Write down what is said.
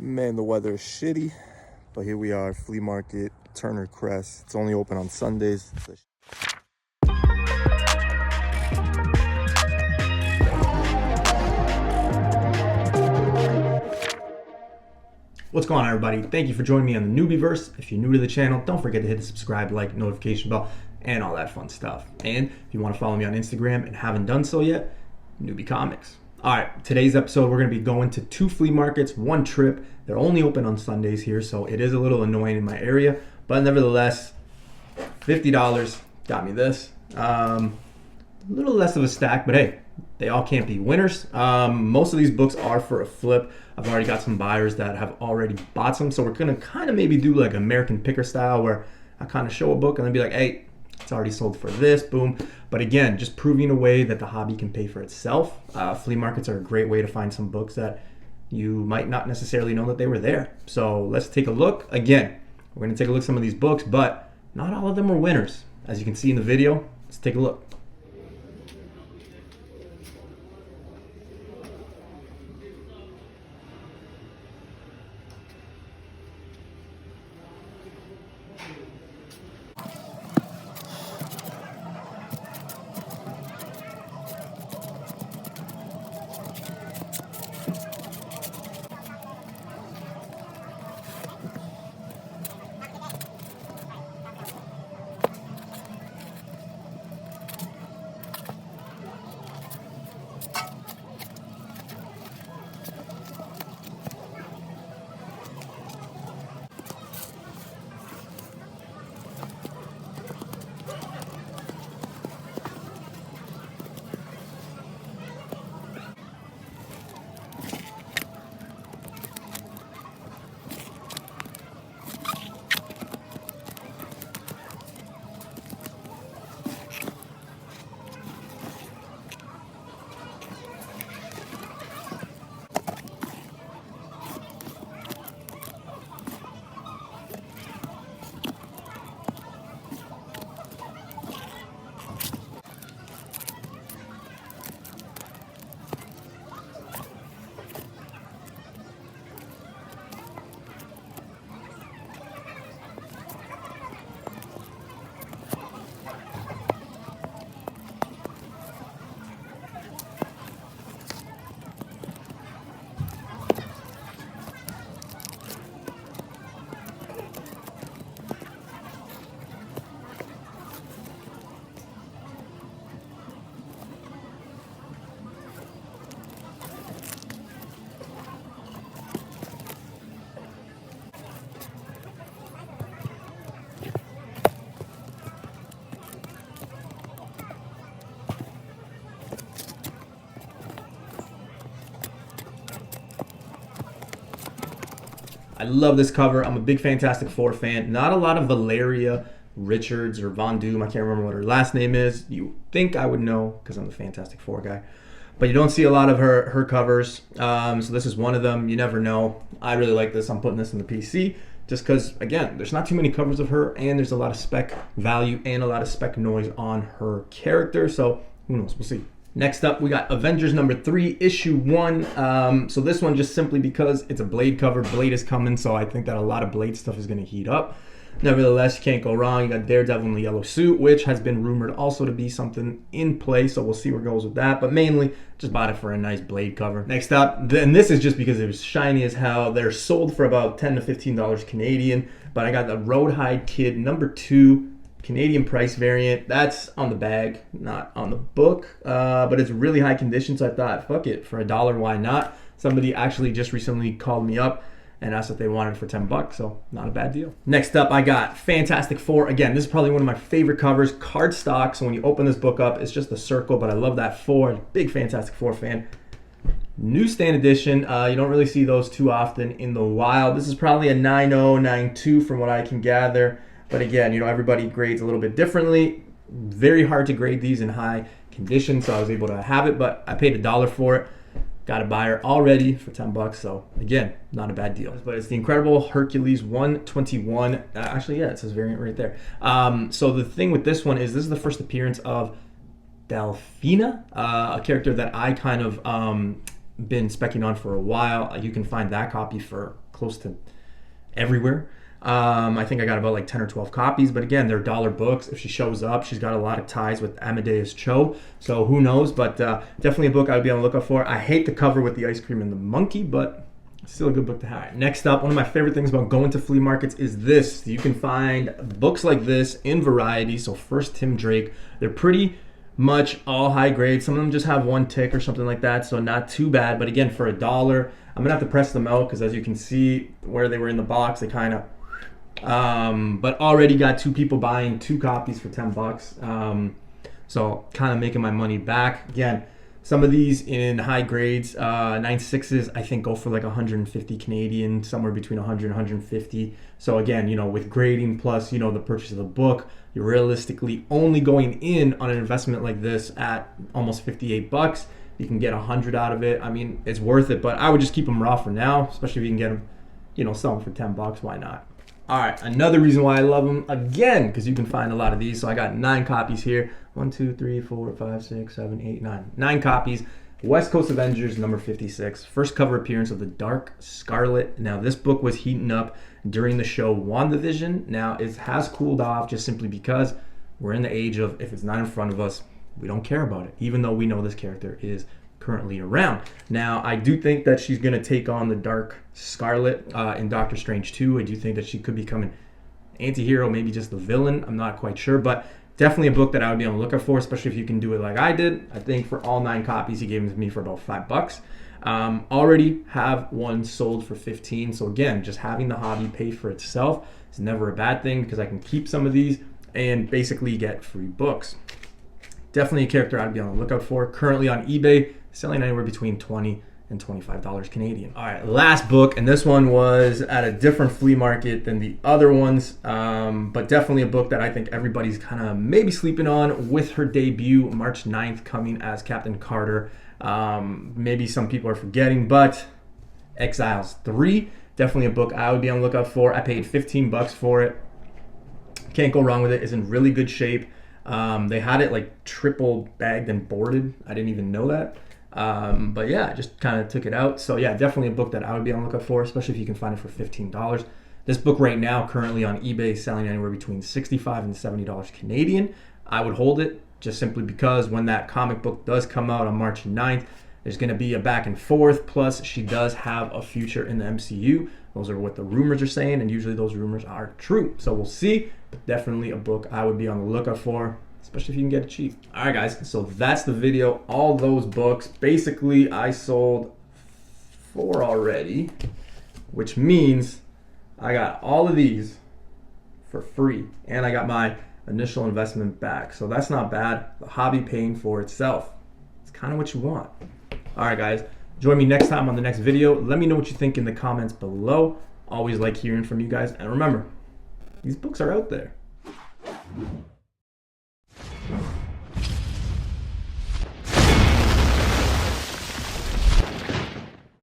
Man, the weather is shitty, but here we are, flea market, Turner Crest. It's only open on Sundays. What's going on, everybody? Thank you for joining me on the Newbieverse. If you're new to the channel, don't forget to hit the subscribe, like, notification bell, and all that fun stuff. And if you want to follow me on Instagram and haven't done so yet, Newbie Comics. All right, today's episode, we're going to be going to 2 flea markets, 1 trip. They're only open on Sundays here, so it is a little annoying in my area. But nevertheless, $50 got me this. A little less of a stack, but hey, they all can't be winners. Most of these books are for a flip. I've already got some buyers that have already bought some, so we're gonna kind of maybe do like American Picker style, where I kind of show a book and then be like, hey, it's already sold for this, boom. But again, just proving a way that the hobby can pay for itself. Flea markets are a great way to find some books that you might not necessarily know that they were there. So let's take a look. Again, we're gonna take a look at some of these books, but not all of them are winners. As you can see in the video, let's take a look. I love this cover. I'm a big Fantastic Four fan. Not a lot of Valeria Richards or Von Doom. I can't remember what her last name is. You think I would know because I'm the Fantastic Four guy. But you don't see a lot of her covers. So this is one of them. You never know. I really like this. I'm putting this in the PC just because, again, there's not too many covers of her, and there's a lot of spec value and a lot of spec noise on her character. So who knows? We'll see. Next up, we got Avengers number 3, issue 1. So this one just simply because it's a Blade cover. Blade is coming, so I think that a lot of Blade stuff is going to heat up. Nevertheless, you can't go wrong. You got Daredevil in the yellow suit, which has been rumored also to be something in play, so we'll see where it goes with that. But mainly, just bought it for a nice Blade cover. Next up, and this is just because it was shiny as hell. They're sold for about $10 to $15 Canadian, but I got the Roadhide Kid number 2. Canadian price variant. That's on the bag, not on the book, but it's really high condition, so I thought, fuck it, for $1, why not? Somebody actually just recently called me up and asked if they wanted it for $10, so not a bad deal. Next up, I got Fantastic Four. Again, this is probably one of my favorite covers, cardstock, so when you open this book up, it's just a circle, but I love that 4. Big Fantastic Four fan. Newsstand edition. You don't really see those too often in the wild. This is probably a 9.0, 9.2 from what I can gather. But again, you know, everybody grades a little bit differently. Very hard to grade these in high condition, so I was able to have it, but I paid $1 for it. Got a buyer already for $10, so again, not a bad deal. But it's the Incredible Hercules 121. Actually, yeah, it says variant right there. So the thing with this one is this is the first appearance of Delphina, a character that I kind of been specking on for a while. You can find that copy for close to everywhere. I think I got about like 10 or 12 copies, but again, they're dollar books. If she shows up, she's got a lot of ties with Amadeus Cho, so who knows, but definitely a book I would be on the lookout for. I hate the cover with the ice cream and the monkey, but still a good book to have. Next up, one of my favorite things about going to flea markets is this. You can find books like this in variety. So first, Tim Drake. They're pretty much all high grade. Some of them just have one tick or something like that, so not too bad. But again, for $1, I'm gonna have to press them out because as you can see where they were in the box, they kind of but already got 2 people buying 2 copies for $10. So kind of making my money back. Again, some of these in high grades, 9.6s, I think go for like 150 Canadian, somewhere between 100 and 150. So again, you know, with grading plus, you know, the purchase of the book, you're realistically only going in on an investment like this at almost $58. You can get 100 out of it. I mean, it's worth it, but I would just keep them raw for now, especially if you can get them, you know, sell them for $10. Why not? All right, another reason why I love them, again, because you can find a lot of these. So I got 9 copies here. 1, 2, 3, 4, 5, 6, 7, 8, 9. 9 copies. West Coast Avengers, number 56. First cover appearance of the Dark Scarlet. Now, this book was heating up during the show WandaVision. Now, it has cooled off just simply because we're in the age of, if it's not in front of us, we don't care about it, even though we know this character is currently around. Now, I do think that she's going to take on the Dark Scarlet in Doctor Strange 2. I do think that she could become an anti-hero, maybe just the villain. I'm not quite sure, but definitely a book that I would be on the lookout for, especially if you can do it like I did. I think for all 9 copies, he gave them to me for about $5. Already have one sold for 15. So again, just having the hobby pay for itself is never a bad thing because I can keep some of these and basically get free books. Definitely a character I'd be on the lookout for. Currently on eBay, selling anywhere between $20 and $25 Canadian. All right, last book, and this one was at a different flea market than the other ones, but definitely a book that I think everybody's kind of maybe sleeping on with her debut March 9th coming as Captain Carter. Maybe some people are forgetting, but Exiles 3, definitely a book I would be on the lookout for. I paid $15 for it. Can't go wrong with it. It's in really good shape. They had it like triple bagged and boarded. I didn't even know that. But yeah, I just kind of took it out. So yeah, definitely a book that I would be on the lookout for, especially if you can find it for $15. This book right now, currently on eBay, selling anywhere between $65 and $70 Canadian. I would hold it just simply because when that comic book does come out on March 9th, there's going to be a back and forth. Plus, she does have a future in the MCU. Those are what the rumors are saying, and usually those rumors are true. So we'll see, but definitely a book I would be on the lookout for, especially if you can get it cheap. All right, guys, so that's the video. All those books. Basically, I sold 4 already, which means I got all of these for free, and I got my initial investment back. So that's not bad. The hobby paying for itself. It's kind of what you want. All right, guys, join me next time on the next video. Let me know what you think in the comments below. Always like hearing from you guys. And remember, these books are out there.